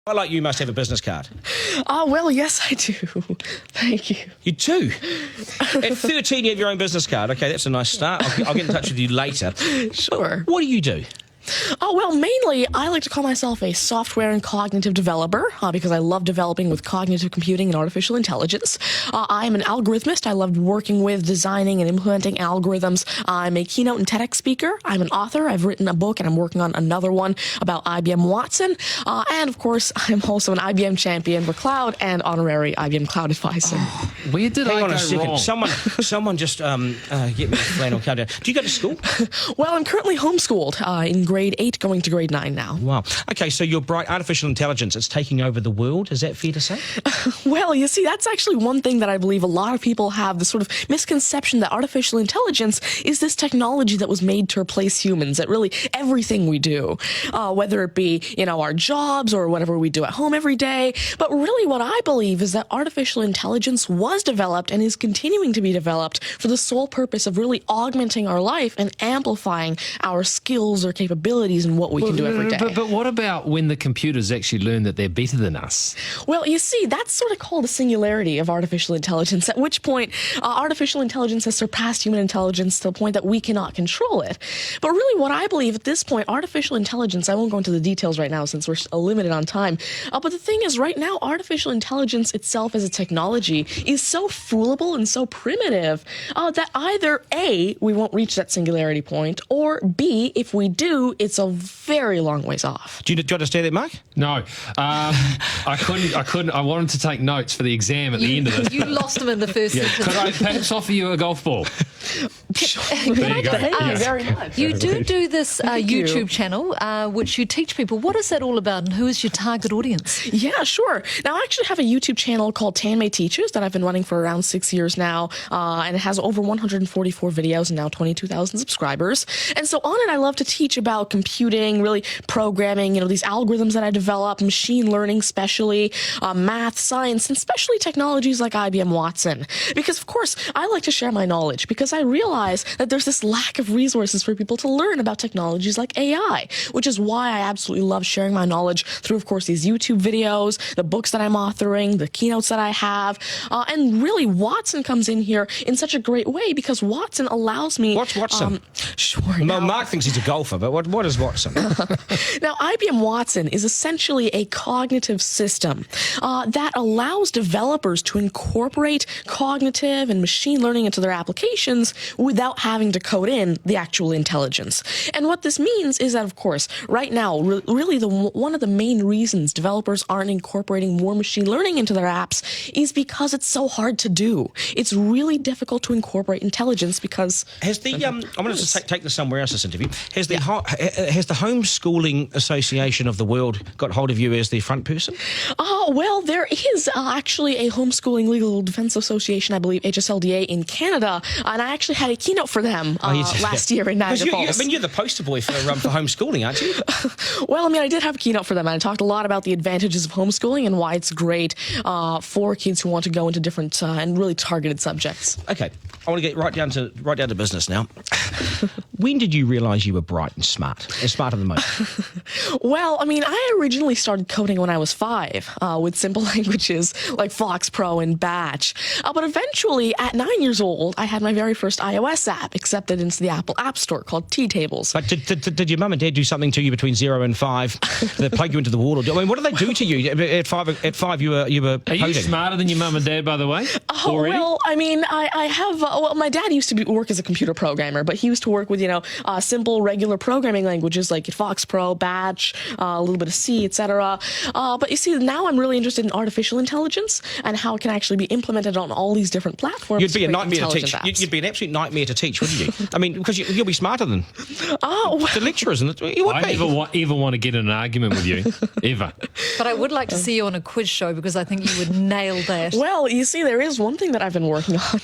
I like you must have a business card. Oh, well, yes, I do. Thank you. You do? At 13, you have your own business card. Okay, that's a nice start. I'll get in touch with you later. Sure. What do you do? Oh, well, mainly, I like to call myself a software and cognitive developer because I love developing with cognitive computing and artificial intelligence. I am an algorithmist. I love working with, designing, and implementing algorithms. I'm a keynote and TEDx speaker. I'm an author. I've written a book, and I'm working on another one about IBM Watson. And, of course, I'm also an IBM champion for cloud and honorary IBM cloud advisor. Oh, where did Hang I on go a second. wrong? Someone just get me a flannel card down. Do you go to school? Well, I'm currently homeschooled in grade 8, going to grade 9 now. Wow. Okay, so you're bright. Artificial intelligence, it's taking over the world. Is that fair to say? Well, you see, that's actually one thing that I believe a lot of people have, the sort of misconception that artificial intelligence is this technology that was made to replace humans at really everything we do, whether it be, our jobs or whatever we do at home every day. But really what I believe is that artificial intelligence was developed and is continuing to be developed for the sole purpose of really augmenting our life and amplifying our skills or capabilities and what we can do every day. But what about when the computers actually learn that they're better than us? Well, you see, that's sort of called a singularity of artificial intelligence, at which point artificial intelligence has surpassed human intelligence to the point that we cannot control it. But really what I believe at this point, artificial intelligence, I won't go into the details right now since we're limited on time, but the thing is right now, artificial intelligence itself as a technology is so foolable and so primitive that either A, we won't reach that singularity point, or B, if we do, it's a very long ways off. Do you understand that, Mark? No, I couldn't. I wanted to take notes for the exam at the end of this. You lost them in the first sentence. Could I perhaps offer you a golf ball? There you go. Thank you very much. You do this YouTube channel, which you teach people. What is that all about, and who is your target audience? Yeah, sure. Now, I actually have a YouTube channel called Tanmay Teaches that I've been running for around 6 years now, and it has over 144 videos and now 22,000 subscribers. And so on it, I love to teach about computing, really programming, these algorithms that I develop, machine learning especially, math, science, and especially technologies like IBM Watson. Because, of course, I like to share my knowledge because I realize that there's this lack of resources for people to learn about technologies like AI, which is why I absolutely love sharing my knowledge through, of course, these YouTube videos, the books that I'm authoring, the keynotes that I have, and really Watson comes in here in such a great way because Watson allows me... What's Watson? Sure. Mark thinks he's a golfer, but what is Watson? Now, IBM Watson is essentially a cognitive system that allows developers to incorporate cognitive and machine learning into their applications without having to code in the actual intelligence. And what this means is that, of course, right now, really one of the main reasons developers aren't incorporating more machine learning into their apps is because it's so hard to do. It's really difficult to incorporate intelligence because... Has the I'm going to take this somewhere else, this interview. Has the Homeschooling Association of the World got hold of you as the front person? Well, there is actually a Homeschooling Legal Defense Association, I believe, HSLDA in Canada, and I actually had a keynote for them last year in Niagara Falls. You're the poster boy for homeschooling, aren't you? Well, I did have a keynote for them, and I talked a lot about the advantages of homeschooling and why it's great for kids who want to go into different and really targeted subjects. Okay, I want to get right down to business now. When did you realise you were bright and smarter than most? Well, I originally started coding when I was 5 with simple languages like Fox Pro and Batch. But eventually, at 9 years old, I had my very first iOS app accepted into the Apple App Store called T-Tables. But did your mum and dad do something to you between 0 and 5 that plug you into the wall? What did they do to you at 5? At 5, you were coding. Are you smarter than your mum and dad, by the way? Already? Well, I have. My dad used to work as a computer programmer, but he used to work with simple regular programming languages like Fox Pro, Batch, a little bit of C, etc. But you see, now I'm really interested in artificial intelligence and how it can actually be implemented on all these different platforms. You'd be a nightmare to teach. You'd be an absolute nightmare to teach, wouldn't you? Because you'll be smarter than the lecturers. I never want to get in an argument with you, ever. But I would like to see you on a quiz show because I think you would nail that. Well, you see, there is one thing that I've been working on,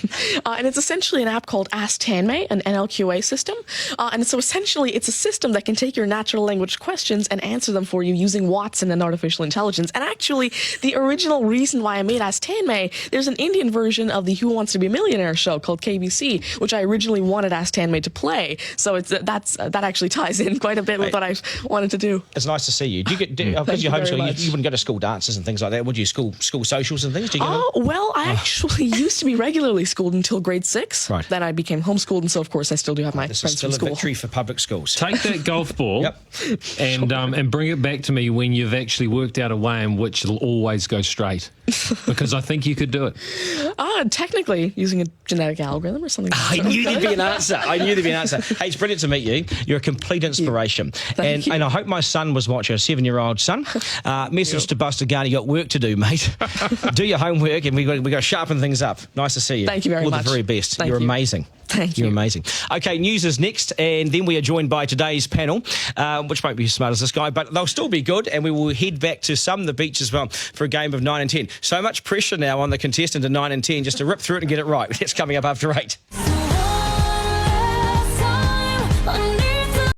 and it's essentially an app called Ask Tanmay, an NLQA system. And so essentially, it's a system that can take your natural language questions and answer them for you using Watson and artificial intelligence. And actually, the original reason why I made Ask Tanmay, there's an Indian version of the Who Wants to Be a Millionaire show called KBC. AMARAVATI, which I originally wanted Ask Handmaid to play. So that actually ties in quite a bit with what I wanted to do. It's nice to see you. Do you get because you're homeschooled? You wouldn't go to school dances and things like that, would you? School socials and things. Do you get Well, I actually used to be regularly schooled until grade 6. Right. Then I became homeschooled, and so of course I still do have my This is friends still from a school. victory for public schools. Take that golf ball Yep. and bring it back to me when you've actually worked out a way in which it'll always go straight. Because I think you could do it. Technically, using a genetic algorithm or something. I knew there'd be an answer. Hey, it's brilliant to meet you. You're a complete inspiration. Thank you. And I hope my son was watching, a 7-year-old son. Message to Buster Garner, you got work to do, mate. Do your homework, and we got to sharpen things up. Nice to see you. Thank you very much. much. All the very best. Thank You're you. amazing. Thank you. You're amazing. Okay, news is next, and then we are joined by today's panel, which won't be as smart as this guy, but they'll still be good, and we will head back to the beach as well for a game of 9 and 10. So much pressure now on the contestant in 9 and 10 just to rip through it and get it right. That's coming up after 8.